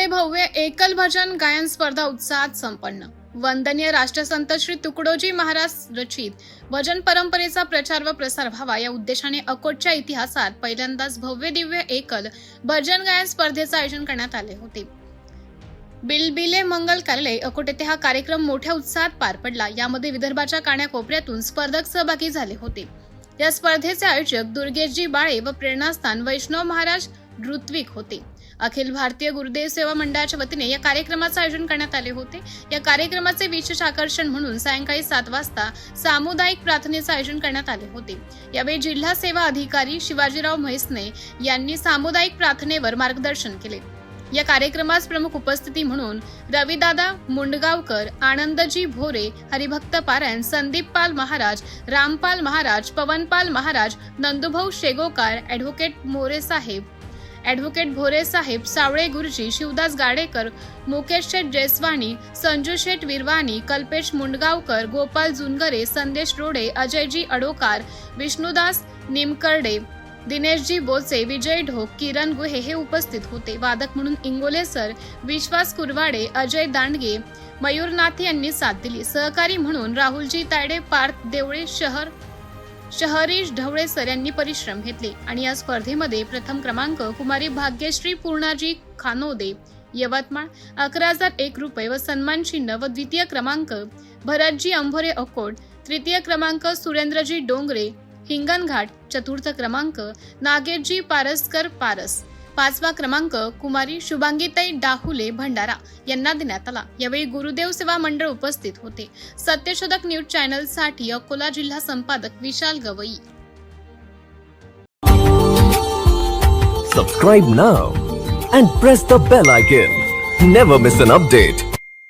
मध्ये भव्य एकल भजन गायन स्पर्धा उत्साहात संपन्न। वंदनीय राष्ट्रसंत श्री तुकडोजी महाराज रचित भजन परंपरेचा प्रचार व प्रसार व्हावा या उद्देशाने अकोटच्या इतिहासात पहिल्यांदाच भव्य दिव्य एकल भजन गायन स्पर्धेचे आयोजन करण्यात आले होते। बिलबिले मंगल कार्यालय अकोट येथे हा कार्यक्रम मोठ्या उत्साहात पार पडला। यामध्ये विदर्भाच्या कानाकोपऱ्यातून स्पर्धक सहभागी झाले होते। या स्पर्धेचे आयोजक दुर्गेशजी बाळे व प्रेरणास्थान वैष्णव महाराज ऋत्विक होते। अखिल भारतीय गुरुदेव सेवा मंडळाच्या वतीने या कार्यक्रमाचे आयोजन करण्यात आले होते। या कार्यक्रमाचे विशेष आकर्षण म्हणून सायंकाळी 7 वाजता सामुदायिक प्रार्थनेचे आयोजन करण्यात आले होते। यावेळी जिल्हा सेवा अधिकारी शिवाजीराव म्हैसने यांनी सामुदायिक प्रार्थनेवर मार्गदर्शन केले। या कार्यक्रमास प्रमुख उपस्थिती म्हणून रविदादा मुंडगावकर, आनंदजी भोरे, हरिभक्त पारायण, संदीप पाल महाराज, रामपाल महाराज, पवनपाल महाराज, नंदुभाऊ शेगोकार, ॲडव्होकेट भोरे साहेब, सावळे गुरुजी, शिवदास गाडेकर, मुकेश शेठ जयस्वाणी, संजू शेठ विरवाणी, कल्पेश मुंडगावकर, गोपाल जुनगरे, संदेश रोडे, अजयजी अडोकार, विष्णुदास निमकर्डे, दिनेशजी बोचे, विजय ढोक, किरण गुहे हे उपस्थित होते। वादक म्हणून इंगोले सर, विश्वास कुरवाडे, अजय दांडगे, मयूरनाथ यांनी साथ दिली। सहकारी म्हणून राहुलजी तायडे, पार्थ देवळे, शहरीश ढवळे सर यांनी परिश्रम घेतले। आणि या स्पर्धेमध्ये प्रथम क्रमांक कुमारी भाग्यश्री पूर्णाजी खानोदे यवतमाळ 11,001 रुपये व सन्मान चिन्ह व द्वितीय क्रमांक भरतजी अंभोरे अकोट, तृतीय क्रमांक सुरेंद्रजी डोंगरे हिंगणघाट, चतुर्थ क्रमांक नागेशजी पारसकर पारस, 5वा क्रमांक कुमारी शुभांगीताई डाहुले भंडारा यांना देण्यात आला। यावेळी गुरुदेव सेवा मंडळ उपस्थित होते। सत्यशोधक न्यूज चॅनल साठी अकोला जिल्हा संपादक विशाल Gavai. Subscribe now and press the bell icon. Never miss an update.